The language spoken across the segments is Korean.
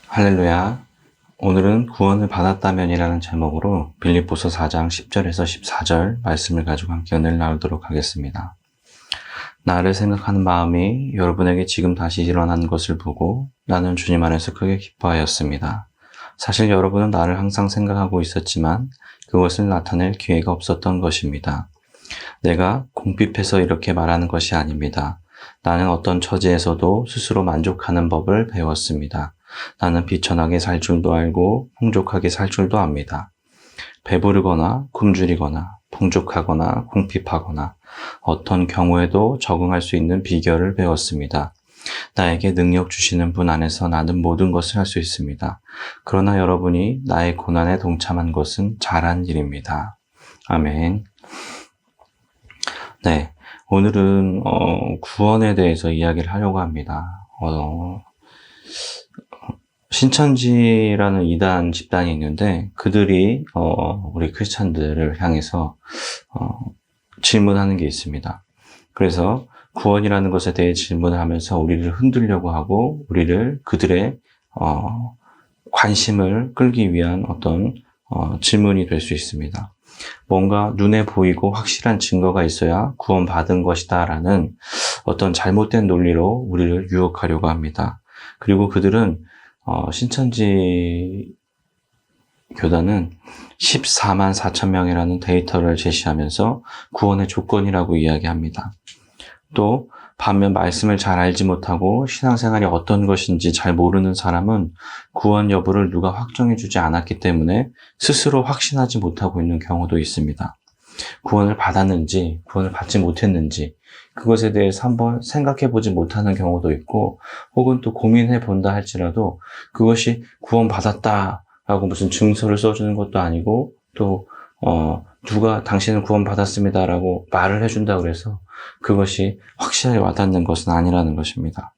할렐루야. 오늘은 구원을 받았다면이라는 제목으로 빌립보서 4장 10절에서 14절 말씀을 가지고 함께 은혜를 나누도록 하겠습니다. 나를 생각하는 마음이 여러분에게 지금 다시 일어난 것을 보고 나는 주님 안에서 크게 기뻐하였습니다. 사실 여러분은 나를 항상 생각하고 있었지만 그것을 나타낼 기회가 없었던 것입니다. 내가 궁핍해서 이렇게 말하는 것이 아닙니다. 나는 어떤 처지에서도 스스로 만족하는 법을 배웠습니다. 나는 비천하게 살 줄도 알고 풍족하게 살 줄도 압니다. 배부르거나 굶주리거나 풍족하거나 궁핍하거나 어떤 경우에도 적응할 수 있는 비결을 배웠습니다. 나에게 능력 주시는 분 안에서 나는 모든 것을 할 수 있습니다. 그러나 여러분이 나의 고난에 동참한 것은 잘한 일입니다. 아멘. 네, 오늘은 구원에 대해서 이야기를 하려고 합니다. 신천지라는 이단 집단이 있는데 그들이 우리 크리스찬들을 향해서 질문하는 게 있습니다. 그래서 구원이라는 것에 대해 질문을 하면서 우리를 흔들려고 하고 우리를 그들의 관심을 끌기 위한 어떤 질문이 될 수 있습니다. 뭔가 눈에 보이고 확실한 증거가 있어야 구원받은 것이다 라는 어떤 잘못된 논리로 우리를 유혹하려고 합니다. 그리고 그들은 신천지 교단은 14만 4천 명이라는 데이터를 제시하면서 구원의 조건이라고 이야기합니다. 또 반면 말씀을 잘 알지 못하고 신앙생활이 어떤 것인지 잘 모르는 사람은 구원 여부를 누가 확정해 주지 않았기 때문에 스스로 확신하지 못하고 있는 경우도 있습니다. 구원을 받았는지 구원을 받지 못했는지 그것에 대해서 한번 생각해 보지 못하는 경우도 있고 혹은 또 고민해 본다 할지라도 그것이 구원받았다라고 무슨 증서를 써주는 것도 아니고 또 누가 당신은 구원받았습니다라고 말을 해준다 그래서 그것이 확실하게 와닿는 것은 아니라는 것입니다.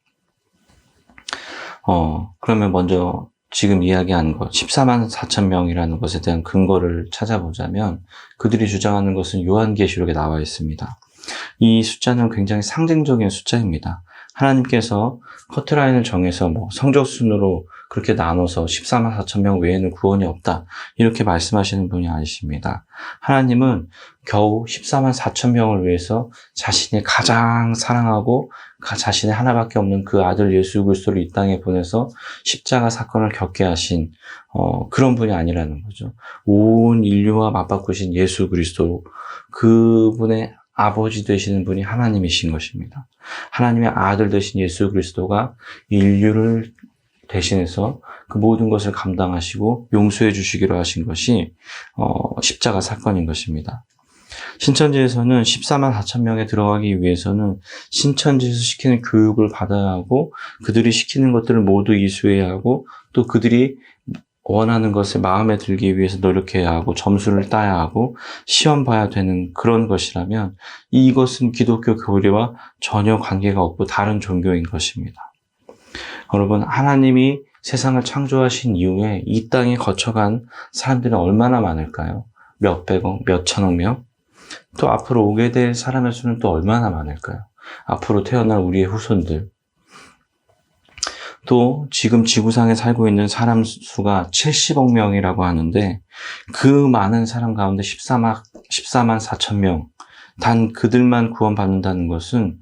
그러면 먼저 지금 이야기한 것 14만 4천 명이라는 것에 대한 근거를 찾아보자면 그들이 주장하는 것은 요한계시록에 나와 있습니다. 이 숫자는 굉장히 상징적인 숫자입니다. 하나님께서 커트라인을 정해서 성적순으로 그렇게 나눠서 14만 4천 명 외에는 구원이 없다 이렇게 말씀하시는 분이 아니십니다. 하나님은 겨우 14만 4천 명을 위해서 자신이 가장 사랑하고 자신의 하나밖에 없는 그 아들 예수 그리스도를 이 땅에 보내서 십자가 사건을 겪게 하신 그런 분이 아니라는 거죠. 온 인류와 맞바꾸신 예수 그리스도 그분의 아버지 되시는 분이 하나님이신 것입니다. 하나님의 아들 되신 예수 그리스도가 인류를 대신해서 그 모든 것을 감당하시고 용서해 주시기로 하신 것이 십자가 사건인 것입니다. 신천지에서는 14만 4천 명에 들어가기 위해서는 신천지에서 시키는 교육을 받아야 하고 그들이 시키는 것들을 모두 이수해야 하고 또 그들이 원하는 것을 마음에 들기 위해서 노력해야 하고 점수를 따야 하고 시험 봐야 되는 그런 것이라면 이것은 기독교 교리와 전혀 관계가 없고 다른 종교인 것입니다. 여러분, 하나님이 세상을 창조하신 이후에 이 땅에 거쳐간 사람들은 얼마나 많을까요? 몇백억, 몇천억 명? 또 앞으로 오게 될 사람의 수는 또 얼마나 많을까요? 앞으로 태어날 우리의 후손들. 또 지금 지구상에 살고 있는 사람 수가 70억 명이라고 하는데 그 많은 사람 가운데 14만 4천 명 단 그들만 구원받는다는 것은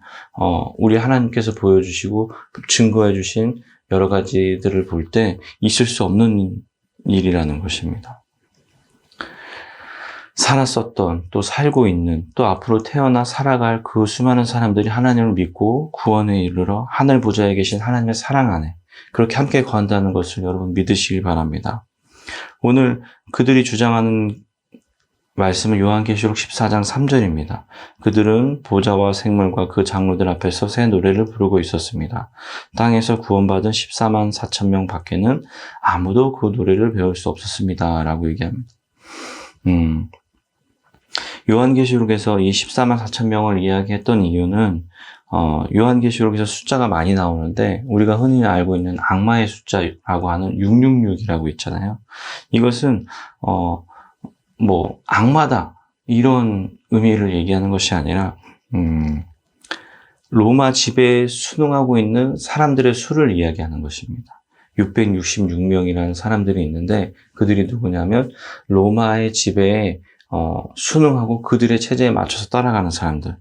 우리 하나님께서 보여주시고 증거해 주신 여러 가지들을 볼 때 있을 수 없는 일이라는 것입니다. 살았었던 또 살고 있는 또 앞으로 태어나 살아갈 그 수많은 사람들이 하나님을 믿고 구원에 이르러 하늘 보좌에 계신 하나님의 사랑 안에 그렇게 함께 거한다는 것을 여러분 믿으시길 바랍니다. 오늘 그들이 주장하는 말씀은 요한계시록 14장 3절입니다. 그들은 보좌와 생물과 그 장로들 앞에서 새 노래를 부르고 있었습니다. 땅에서 구원받은 14만 4천 명 밖에는 아무도 그 노래를 배울 수 없었습니다. 라고 얘기합니다. 요한계시록에서 이 14만 4천 명을 이야기했던 이유는 요한계시록에서 숫자가 많이 나오는데 우리가 흔히 알고 있는 악마의 숫자라고 하는 666이라고 있잖아요. 이것은 악마다 이런 의미를 얘기하는 것이 아니라 로마 지배에 순응하고 있는 사람들의 수를 이야기하는 것입니다. 666명이라는 사람들이 있는데 그들이 누구냐면 로마의 지배에 순응하고 그들의 체제에 맞춰서 따라가는 사람들.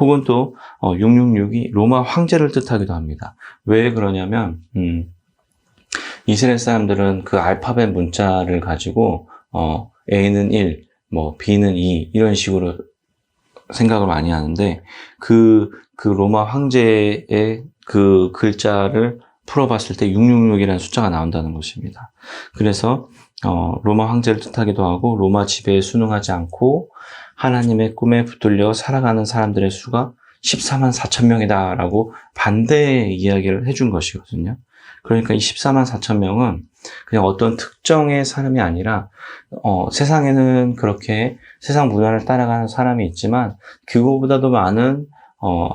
혹은 또 666이 로마 황제를 뜻하기도 합니다. 왜 그러냐면 이스라엘 사람들은 그 알파벳 문자를 가지고 A는 1, 뭐 B는 2 이런 식으로 생각을 많이 하는데 그 로마 황제의 그 글자를 풀어봤을 때 666이라는 숫자가 나온다는 것입니다. 그래서 로마 황제를 뜻하기도 하고 로마 지배에 순응하지 않고 하나님의 꿈에 붙들려 살아가는 사람들의 수가 14만 4천 명이다 라고 반대의 이야기를 해준 것이거든요. 그러니까 이 14만 4천 명은 그냥 어떤 특정의 사람이 아니라 세상에는 그렇게 세상 문화를 따라가는 사람이 있지만 그거보다도 많은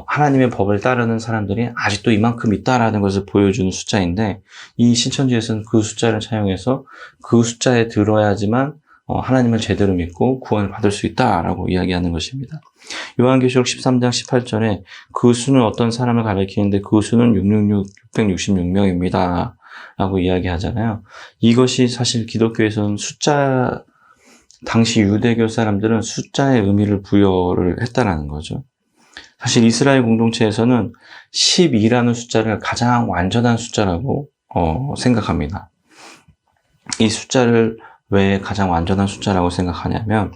하나님의 법을 따르는 사람들이 아직도 이만큼 있다라는 것을 보여주는 숫자인데 이 신천지에서는 그 숫자를 차용해서 그 숫자에 들어야지만 하나님을 제대로 믿고 구원을 받을 수 있다라고 이야기하는 것입니다. 요한계시록 13장 18절에 그 수는 어떤 사람을 가리키는데 그 수는 666명입니다. 라고 이야기하잖아요. 이것이 사실 기독교에서는 숫자, 당시 유대교 사람들은 숫자의 의미를 부여를 했다라는 거죠. 사실 이스라엘 공동체에서는 12라는 숫자를 가장 완전한 숫자라고 생각합니다. 이 숫자를 왜 가장 완전한 숫자라고 생각하냐면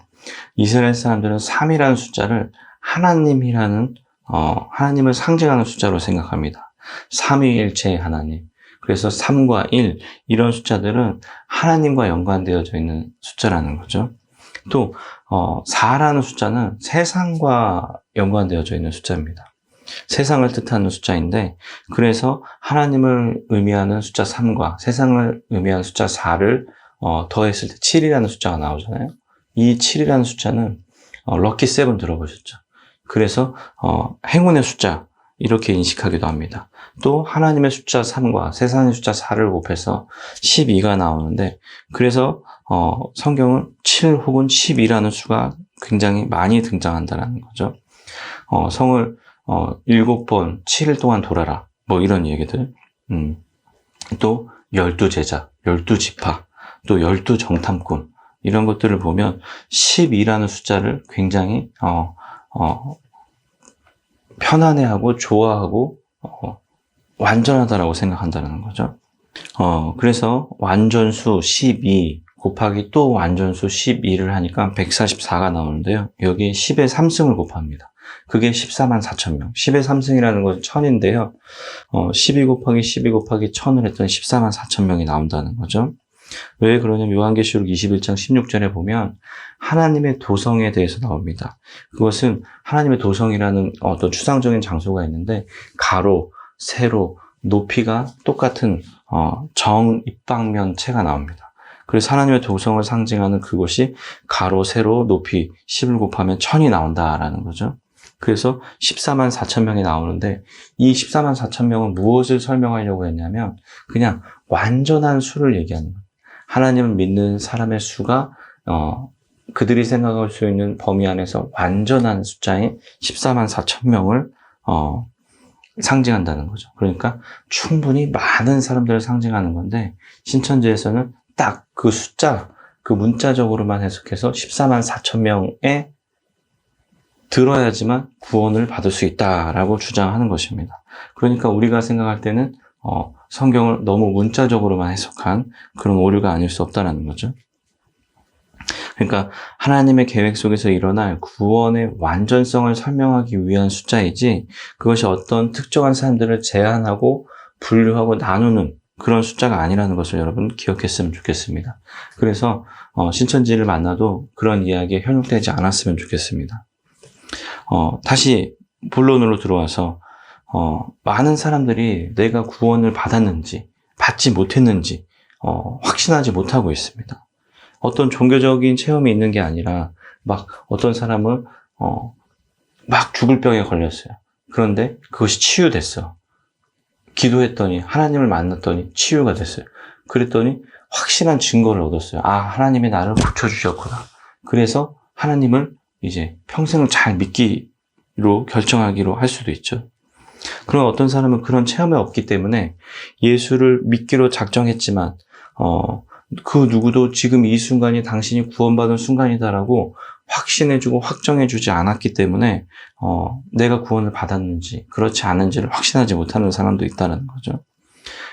이스라엘 사람들은 3이라는 숫자를 하나님이라는 하나님을 상징하는 숫자로 생각합니다. 삼위일체의 하나님. 그래서 3과 1 이런 숫자들은 하나님과 연관되어져 있는 숫자라는 거죠. 또 4라는 숫자는 세상과 연관되어져 있는 숫자입니다. 세상을 뜻하는 숫자인데 그래서 하나님을 의미하는 숫자 3과 세상을 의미하는 숫자 4를 더했을 때 7이라는 숫자가 나오잖아요. 이 7이라는 숫자는 럭키 7 들어보셨죠? 그래서 행운의 숫자 이렇게 인식하기도 합니다. 또 하나님의 숫자 3과 세상의 숫자 4를 곱해서 12가 나오는데 그래서 성경은 7 혹은 12라는 수가 굉장히 많이 등장한다는 거죠. 성을 7번 7일 동안 돌아라 뭐 이런 얘기들. 또 12제자, 12지파, 또 12정탐꾼 이런 것들을 보면 12라는 숫자를 굉장히 편안해하고 좋아하고 완전하다라고 생각한다는 거죠. 그래서 완전수 12 곱하기 또 완전수 12를 하니까 144가 나오는데요. 여기에 10의 3승을 곱합니다. 그게 14만 4천 명. 10의 3승이라는 것은 1000인데요. 12 곱하기 12 곱하기 1000을 했더니 14만 4천 명이 나온다는 거죠. 왜 그러냐면 요한계시록 21장 16절에 보면 하나님의 도성에 대해서 나옵니다. 그것은 하나님의 도성이라는 어떤 추상적인 장소가 있는데 가로, 세로, 높이가 똑같은 정입방면체가 나옵니다. 그래서 하나님의 도성을 상징하는 그것이 가로, 세로, 높이 10을 곱하면 1000이 나온다라는 거죠. 그래서 14만 4천 명이 나오는데 이 14만 4천 명은 무엇을 설명하려고 했냐면 그냥 완전한 수를 얘기하는 거예요. 하나님을 믿는 사람의 수가 그들이 생각할 수 있는 범위 안에서 완전한 숫자인 14만 4천 명을 상징한다는 거죠. 그러니까 충분히 많은 사람들을 상징하는 건데 신천지에서는 딱 그 숫자, 그 문자적으로만 해석해서 14만 4천 명에 들어야지만 구원을 받을 수 있다라고 주장하는 것입니다. 그러니까 우리가 생각할 때는 성경을 너무 문자적으로만 해석한 그런 오류가 아닐 수 없다는 거죠. 그러니까 하나님의 계획 속에서 일어날 구원의 완전성을 설명하기 위한 숫자이지 그것이 어떤 특정한 사람들을 제한하고 분류하고 나누는 그런 숫자가 아니라는 것을 여러분 기억했으면 좋겠습니다. 그래서 신천지를 만나도 그런 이야기에 현혹되지 않았으면 좋겠습니다. 다시 본론으로 들어와서 많은 사람들이 내가 구원을 받았는지 받지 못했는지 확신하지 못하고 있습니다. 어떤 종교적인 체험이 있는 게 아니라 막 어떤 사람은 막 죽을 병에 걸렸어요. 그런데 그것이 치유됐어. 기도했더니 하나님을 만났더니 치유가 됐어요. 그랬더니 확실한 증거를 얻었어요. 아, 하나님이 나를 고쳐주셨구나. 그래서 하나님을 이제 평생을 잘 믿기로 결정하기로 할 수도 있죠. 그런 어떤 사람은 그런 체험이 없기 때문에 예수를 믿기로 작정했지만 그 누구도 지금 이 순간이 당신이 구원받은 순간이다라고 확신해주고 확정해주지 않았기 때문에 내가 구원을 받았는지 그렇지 않은지를 확신하지 못하는 사람도 있다는 거죠.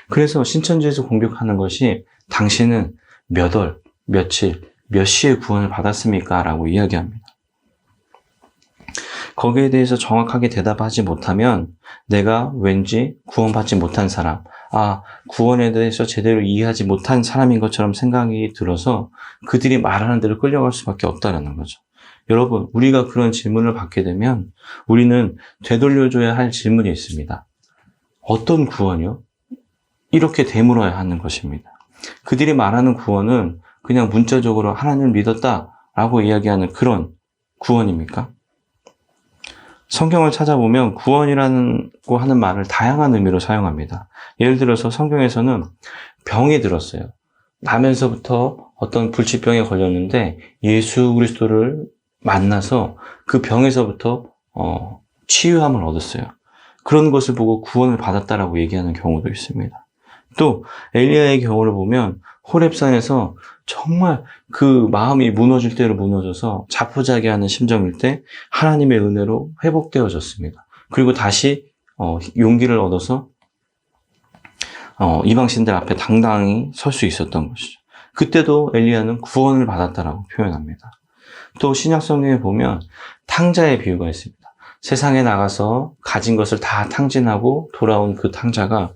그래서 신천지에서 공격하는 것이 당신은 몇 월, 며칠, 몇 시에 구원을 받았습니까? 라고 이야기합니다. 거기에 대해서 정확하게 대답하지 못하면 내가 왠지 구원받지 못한 사람, 구원에 대해서 제대로 이해하지 못한 사람인 것처럼 생각이 들어서 그들이 말하는 대로 끌려갈 수밖에 없다는 거죠. 여러분, 우리가 그런 질문을 받게 되면 우리는 되돌려줘야 할 질문이 있습니다. 어떤 구원이요? 이렇게 되물어야 하는 것입니다. 그들이 말하는 구원은 그냥 문자적으로 하나님을 믿었다라고 이야기하는 그런 구원입니까? 성경을 찾아보면 구원이라고 하는 말을 다양한 의미로 사용합니다. 예를 들어서 성경에서는 병이 들었어요. 나면서부터 어떤 불치병에 걸렸는데 예수 그리스도를 만나서 그 병에서부터 치유함을 얻었어요. 그런 것을 보고 구원을 받았다라고 얘기하는 경우도 있습니다. 또 엘리야의 경우를 보면 호렙산에서 정말 그 마음이 무너질 대로 무너져서 자포자기하는 심정일 때 하나님의 은혜로 회복되어졌습니다. 그리고 다시 용기를 얻어서 이방신들 앞에 당당히 설 수 있었던 것이죠. 그때도 엘리야는 구원을 받았다라고 표현합니다. 또 신약성경에 보면 탕자의 비유가 있습니다. 세상에 나가서 가진 것을 다 탕진하고 돌아온 그 탕자가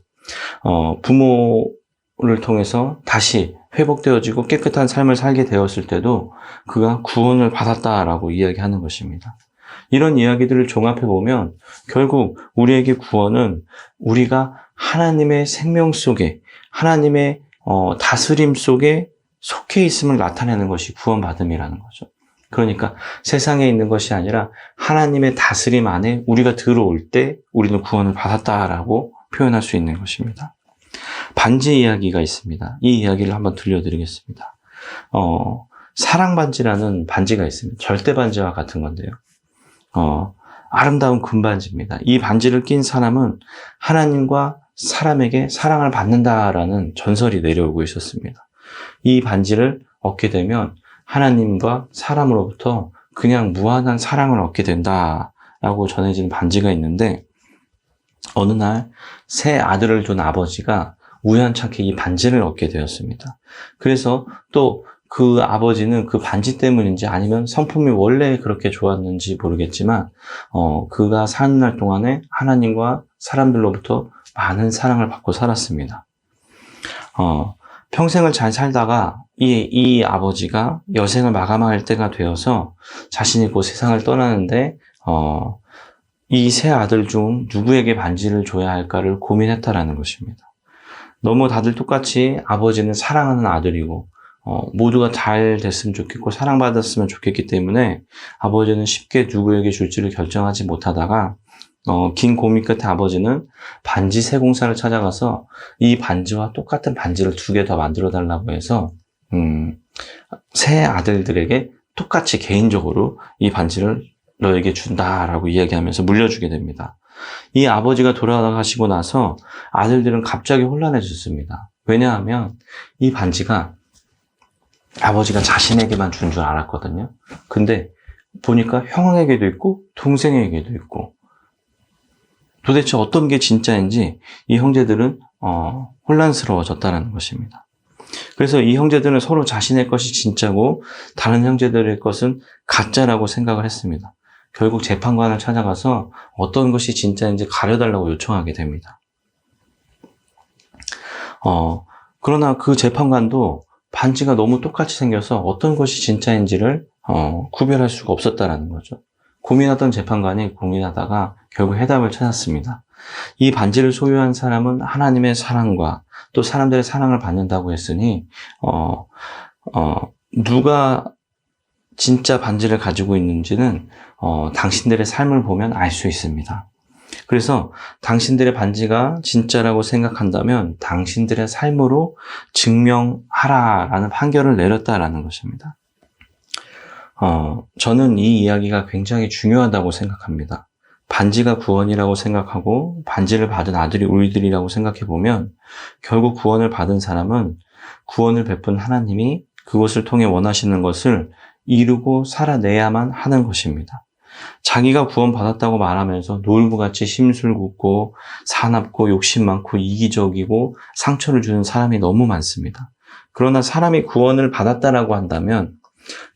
부모를 통해서 다시 회복되어지고 깨끗한 삶을 살게 되었을 때도 그가 구원을 받았다라고 이야기하는 것입니다. 이런 이야기들을 종합해보면 결국 우리에게 구원은 우리가 하나님의 생명 속에, 하나님의 다스림 속에 속해 있음을 나타내는 것이 구원받음이라는 거죠. 그러니까 세상에 있는 것이 아니라 하나님의 다스림 안에 우리가 들어올 때 우리는 구원을 받았다라고 표현할 수 있는 것입니다. 반지 이야기가 있습니다. 이 이야기를 한번 들려드리겠습니다. 사랑반지라는 반지가 있습니다. 절대반지와 같은 건데요. 아름다운 금반지입니다. 이 반지를 낀 사람은 하나님과 사람에게 사랑을 받는다라는 전설이 내려오고 있었습니다. 이 반지를 얻게 되면 하나님과 사람으로부터 그냥 무한한 사랑을 얻게 된다라고 전해진 반지가 있는데 어느 날 새 아들을 둔 아버지가 우연찮게 이 반지를 얻게 되었습니다. 그래서 또 그 아버지는 그 반지 때문인지 아니면 성품이 원래 그렇게 좋았는지 모르겠지만 그가 사는 날 동안에 하나님과 사람들로부터 많은 사랑을 받고 살았습니다. 평생을 잘 살다가 이 아버지가 여생을 마감할 때가 되어서 자신이 곧 세상을 떠나는데 이 세 아들 중 누구에게 반지를 줘야 할까를 고민했다라는 것입니다. 너무 다들 똑같이 아버지는 사랑하는 아들이고 모두가 잘 됐으면 좋겠고 사랑받았으면 좋겠기 때문에 아버지는 쉽게 누구에게 줄지를 결정하지 못하다가 긴 고민 끝에 아버지는 반지 세공사를 찾아가서 이 반지와 똑같은 반지를 2개 더 만들어 달라고 해서 세 아들들에게 똑같이 개인적으로 이 반지를 너에게 준다라고 이야기하면서 물려주게 됩니다. 이 아버지가 돌아가시고 나서 아들들은 갑자기 혼란해졌습니다. 왜냐하면 이 반지가 아버지가 자신에게만 준 줄 알았거든요. 근데 보니까 형에게도 있고 동생에게도 있고 도대체 어떤 게 진짜인지 이 형제들은 혼란스러워졌다는 것입니다. 그래서 이 형제들은 서로 자신의 것이 진짜고 다른 형제들의 것은 가짜라고 생각을 했습니다. 결국 재판관을 찾아가서 어떤 것이 진짜인지 가려달라고 요청하게 됩니다. 그러나 그 재판관도 반지가 너무 똑같이 생겨서 어떤 것이 진짜인지를 구별할 수가 없었다는 거죠. 고민하던 재판관이 고민하다가 결국 해답을 찾았습니다. 이 반지를 소유한 사람은 하나님의 사랑과 또 사람들의 사랑을 받는다고 했으니 누가 진짜 반지를 가지고 있는지는 당신들의 삶을 보면 알 수 있습니다. 그래서 당신들의 반지가 진짜라고 생각한다면 당신들의 삶으로 증명하라라는 판결을 내렸다라는 것입니다. 저는 이 이야기가 굉장히 중요하다고 생각합니다. 반지가 구원이라고 생각하고 반지를 받은 아들이 우리들이라고 생각해 보면 결국 구원을 받은 사람은 구원을 베푼 하나님이 그것을 통해 원하시는 것을 이루고 살아내야만 하는 것입니다. 자기가 구원받았다고 말하면서 놀부같이 심술궂고 사납고 욕심 많고 이기적이고 상처를 주는 사람이 너무 많습니다. 그러나 사람이 구원을 받았다라고 한다면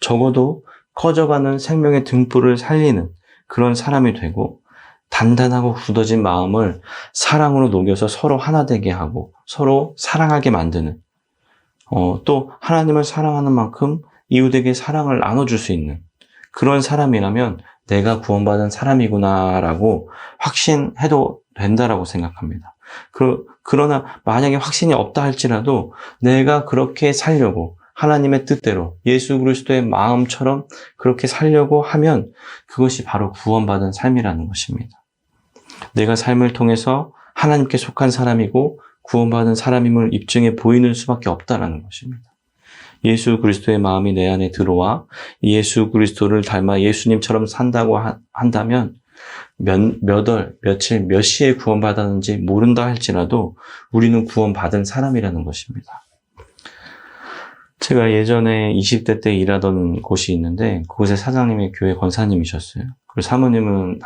적어도 커져가는 생명의 등불을 살리는 그런 사람이 되고 단단하고 굳어진 마음을 사랑으로 녹여서 서로 하나 되게 하고 서로 사랑하게 만드는 또 하나님을 사랑하는 만큼 이웃에게 사랑을 나눠줄 수 있는 그런 사람이라면 내가 구원받은 사람이구나라고 확신해도 된다라고 생각합니다. 그러나 만약에 확신이 없다 할지라도 내가 그렇게 살려고 하나님의 뜻대로 예수 그리스도의 마음처럼 그렇게 살려고 하면 그것이 바로 구원받은 삶이라는 것입니다. 내가 삶을 통해서 하나님께 속한 사람이고 구원받은 사람임을 입증해 보이는 수밖에 없다는 것입니다. 예수 그리스도의 마음이 내 안에 들어와 예수 그리스도를 닮아 예수님처럼 산다고 한다면 몇 월, 며칠, 몇 시에 구원받았는지 모른다 할지라도 우리는 구원받은 사람이라는 것입니다. 제가 예전에 20대 때 일하던 곳이 있는데 그곳의 사장님이 교회 권사님이셨어요. 그리고 사모님은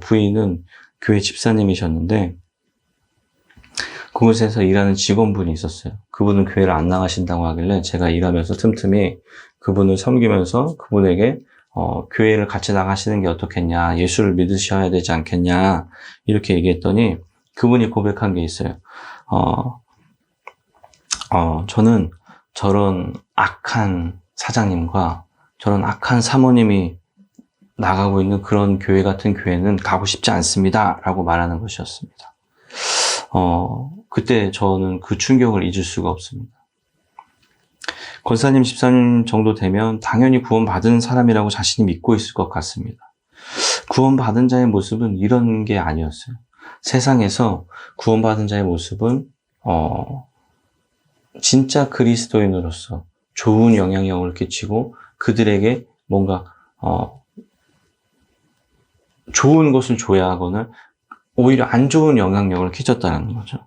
부인은 교회 집사님이셨는데 그곳에서 일하는 직원분이 있었어요. 그분은 교회를 안 나가신다고 하길래 제가 일하면서 틈틈이 그분을 섬기면서 그분에게 교회를 같이 나가시는 게 어떻겠냐, 예수를 믿으셔야 되지 않겠냐 이렇게 얘기했더니 그분이 고백한 게 있어요. 저는 저런 악한 사장님과 저런 악한 사모님이 나가고 있는 그런 교회 같은 교회는 가고 싶지 않습니다 라고 말하는 것이었습니다. 그때 저는 그 충격을 잊을 수가 없습니다. 권사님, 집사님 정도 되면 당연히 구원받은 사람이라고 자신이 믿고 있을 것 같습니다. 구원받은 자의 모습은 이런 게 아니었어요. 세상에서 구원받은 자의 모습은 진짜 그리스도인으로서 좋은 영향력을 끼치고 그들에게 뭔가 좋은 것을 줘야 하거나 오히려 안 좋은 영향력을 끼쳤다는 거죠.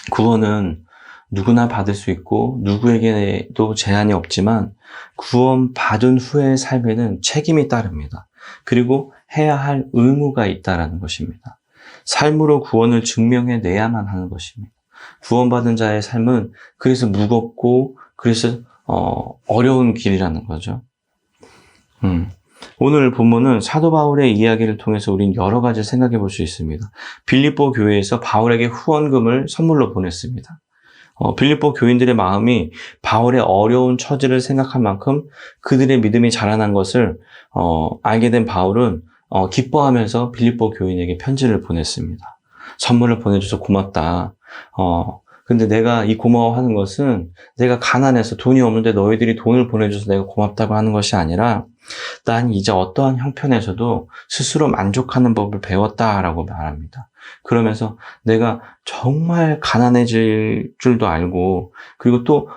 구원은 누구나 받을 수 있고 누구에게도 제한이 없지만 구원받은 후의 삶에는 책임이 따릅니다. 그리고 해야 할 의무가 있다는 것입니다. 삶으로 구원을 증명해내야만 하는 것입니다. 구원받은 자의 삶은 그래서 무겁고 그래서 어려운 길이라는 거죠. 오늘 본문은 사도 바울의 이야기를 통해서 우린 여러 가지 생각해 볼 수 있습니다. 빌립보 교회에서 바울에게 후원금을 선물로 보냈습니다. 빌립보 교인들의 마음이 바울의 어려운 처지를 생각한 만큼 그들의 믿음이 자라난 것을 알게 된 바울은 기뻐하면서 빌립보 교인에게 편지를 보냈습니다. 선물을 보내줘서 고맙다. 근데 내가 이 고마워하는 것은 내가 가난해서 돈이 없는데 너희들이 돈을 보내줘서 내가 고맙다고 하는 것이 아니라 난 이제 어떠한 형편에서도 스스로 만족하는 법을 배웠다라고 말합니다. 그러면서 내가 정말 가난해질 줄도 알고 그리고 또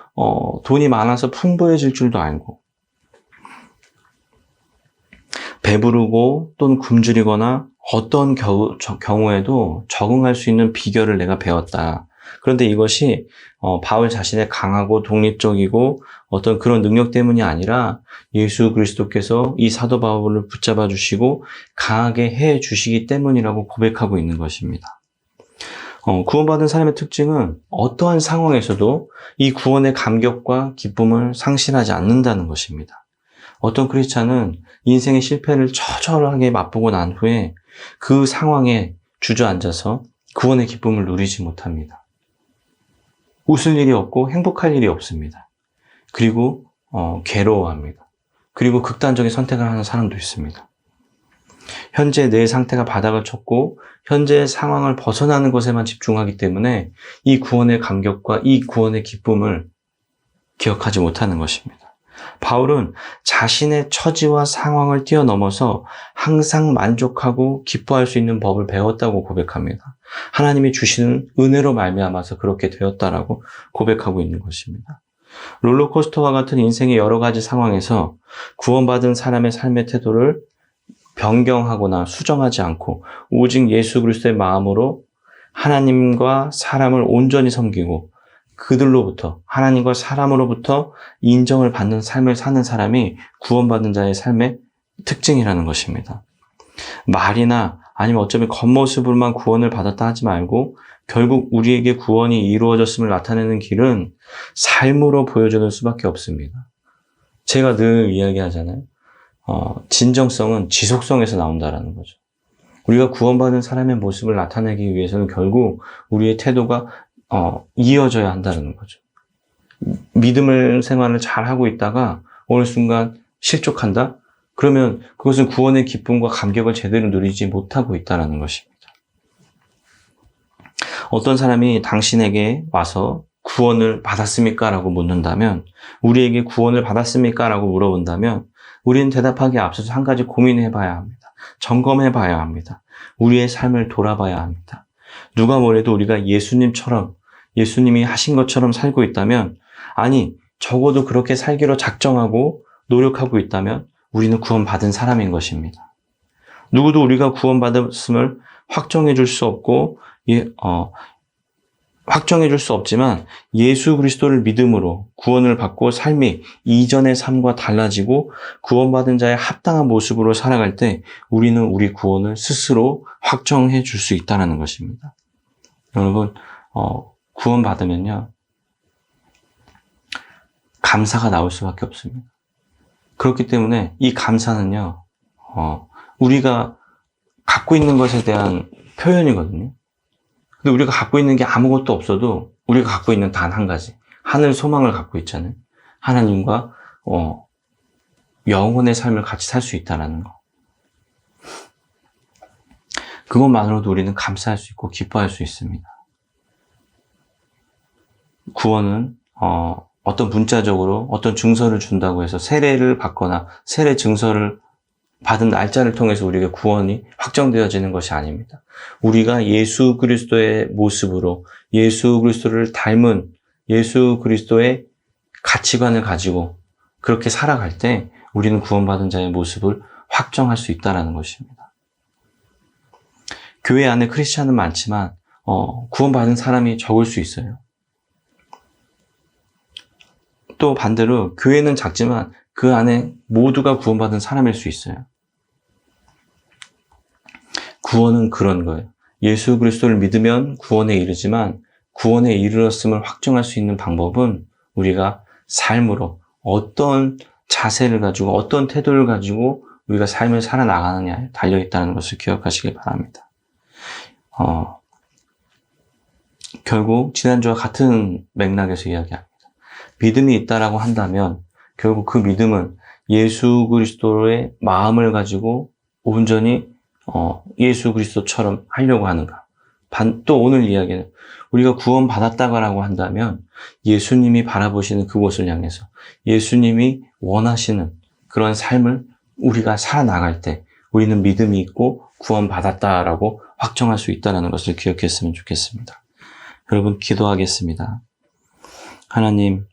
돈이 많아서 풍부해질 줄도 알고 배부르고 또는 굶주리거나 어떤 경우에도 적응할 수 있는 비결을 내가 배웠다. 그런데 이것이 바울 자신의 강하고 독립적이고 어떤 그런 능력 때문이 아니라 예수 그리스도께서 이 사도 바울을 붙잡아 주시고 강하게 해 주시기 때문이라고 고백하고 있는 것입니다. 구원받은 사람의 특징은 어떠한 상황에서도 이 구원의 감격과 기쁨을 상실하지 않는다는 것입니다. 어떤 크리스찬은 인생의 실패를 처절하게 맛보고 난 후에 그 상황에 주저앉아서 구원의 기쁨을 누리지 못합니다. 웃을 일이 없고 행복할 일이 없습니다. 그리고 괴로워합니다. 그리고 극단적인 선택을 하는 사람도 있습니다. 현재 내 상태가 바닥을 쳤고 현재의 상황을 벗어나는 것에만 집중하기 때문에 이 구원의 감격과 이 구원의 기쁨을 기억하지 못하는 것입니다. 바울은 자신의 처지와 상황을 뛰어넘어서 항상 만족하고 기뻐할 수 있는 법을 배웠다고 고백합니다. 하나님이 주시는 은혜로 말미암아서 그렇게 되었다라고 고백하고 있는 것입니다. 롤러코스터와 같은 인생의 여러 가지 상황에서 구원받은 사람의 삶의 태도를 변경하거나 수정하지 않고 오직 예수 그리스도의 마음으로 하나님과 사람을 온전히 섬기고 그들로부터 하나님과 사람으로부터 인정을 받는 삶을 사는 사람이 구원받은 자의 삶의 특징이라는 것입니다. 말이나 아니면 어쩌면 겉모습으로만 구원을 받았다 하지 말고 결국 우리에게 구원이 이루어졌음을 나타내는 길은 삶으로 보여주는 수밖에 없습니다. 제가 늘 이야기하잖아요. 진정성은 지속성에서 나온다라는 거죠. 우리가 구원받은 사람의 모습을 나타내기 위해서는 결국 우리의 태도가 이어져야 한다는 거죠. 믿음을 생활을 잘 하고 있다가 어느 순간 실족한다? 그러면 그것은 구원의 기쁨과 감격을 제대로 누리지 못하고 있다는 것입니다. 어떤 사람이 당신에게 와서 구원을 받았습니까? 라고 묻는다면, 우리에게 구원을 받았습니까? 라고 물어본다면 우리는 대답하기에 앞서서 한 가지 고민해 봐야 합니다. 점검해 봐야 합니다. 우리의 삶을 돌아봐야 합니다. 누가 뭐래도 우리가 예수님처럼, 예수님이 하신 것처럼 살고 있다면, 아니 적어도 그렇게 살기로 작정하고 노력하고 있다면 우리는 구원받은 사람인 것입니다. 누구도 우리가 구원받았음을 확정해 줄 수 없고 확정해 줄 수 없지만 예수 그리스도를 믿음으로 구원을 받고 삶이 이전의 삶과 달라지고 구원받은 자의 합당한 모습으로 살아갈 때 우리는 우리 구원을 스스로 확정해 줄 수 있다는 것입니다. 여러분, 구원받으면요, 감사가 나올 수밖에 없습니다. 그렇기 때문에 이 감사는요, 우리가 갖고 있는 것에 대한 표현이거든요. 근데 우리가 갖고 있는 게 아무것도 없어도 우리가 갖고 있는 단 한 가지, 하늘 소망을 갖고 있잖아요. 하나님과 영원의 삶을 같이 살 수 있다는 거. 그것만으로도 우리는 감사할 수 있고 기뻐할 수 있습니다. 구원은 어떤 문자적으로 어떤 증서를 준다고 해서 세례를 받거나 세례 증서를 받은 날짜를 통해서 우리에게 구원이 확정되어지는 것이 아닙니다. 우리가 예수 그리스도의 모습으로 예수 그리스도를 닮은 예수 그리스도의 가치관을 가지고 그렇게 살아갈 때 우리는 구원받은 자의 모습을 확정할 수 있다는 것입니다. 교회 안에 크리스찬은 많지만 구원받은 사람이 적을 수 있어요. 또 반대로 교회는 작지만 그 안에 모두가 구원받은 사람일 수 있어요. 구원은 그런 거예요. 예수 그리스도를 믿으면 구원에 이르지만 구원에 이르렀음을 확정할 수 있는 방법은 우리가 삶으로 어떤 자세를 가지고 어떤 태도를 가지고 우리가 삶을 살아나가느냐에 달려있다는 것을 기억하시길 바랍니다. 결국 지난주와 같은 맥락에서 이야기합니다. 믿음이 있다라고 한다면 결국 그 믿음은 예수 그리스도의 마음을 가지고 온전히 예수 그리스도처럼 하려고 하는가. 또 오늘 이야기는 우리가 구원받았다고 한다면 예수님이 바라보시는 그곳을 향해서 예수님이 원하시는 그런 삶을 우리가 살아나갈 때 우리는 믿음이 있고 구원받았다라고 확정할 수 있다는 것을 기억했으면 좋겠습니다. 여러분, 기도하겠습니다. 하나님,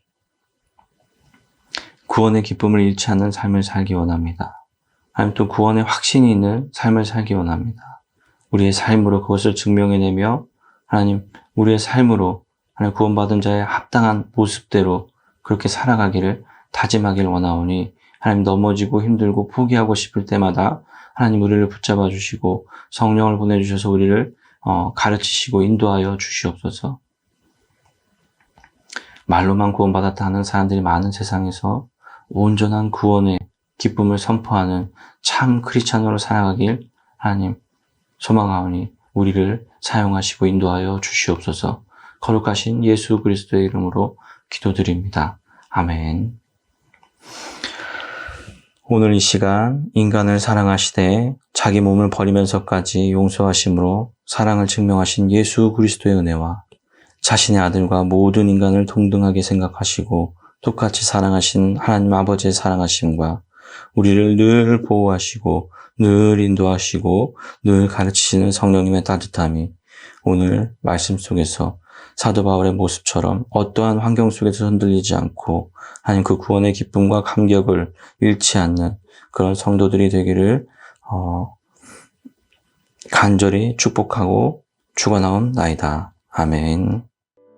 구원의 기쁨을 잃지 않는 삶을 살기 원합니다. 하나님, 또 구원의 확신이 있는 삶을 살기 원합니다. 우리의 삶으로 그것을 증명해내며 하나님, 우리의 삶으로 하나님 구원받은 자의 합당한 모습대로 그렇게 살아가기를 다짐하기를 원하오니 하나님, 넘어지고 힘들고 포기하고 싶을 때마다 하나님 우리를 붙잡아 주시고 성령을 보내주셔서 우리를 가르치시고 인도하여 주시옵소서. 말로만 구원받았다 하는 사람들이 많은 세상에서 온전한 구원의 기쁨을 선포하는 참 크리스찬으로 살아가길 하나님 소망하오니 우리를 사용하시고 인도하여 주시옵소서. 거룩하신 예수 그리스도의 이름으로 기도드립니다. 아멘. 오늘 이 시간 인간을 사랑하시되 자기 몸을 버리면서까지 용서하심으로 사랑을 증명하신 예수 그리스도의 은혜와 자신의 아들과 모든 인간을 동등하게 생각하시고 똑같이 사랑하신 하나님 아버지의 사랑하심과 우리를 늘 보호하시고 늘 인도하시고 늘 가르치시는 성령님의 따뜻함이 오늘 말씀 속에서 사도 바울의 모습처럼 어떠한 환경 속에서 흔들리지 않고 하나님 그 구원의 기쁨과 감격을 잃지 않는 그런 성도들이 되기를 간절히 축복하고 축원하옵나이다. 아멘.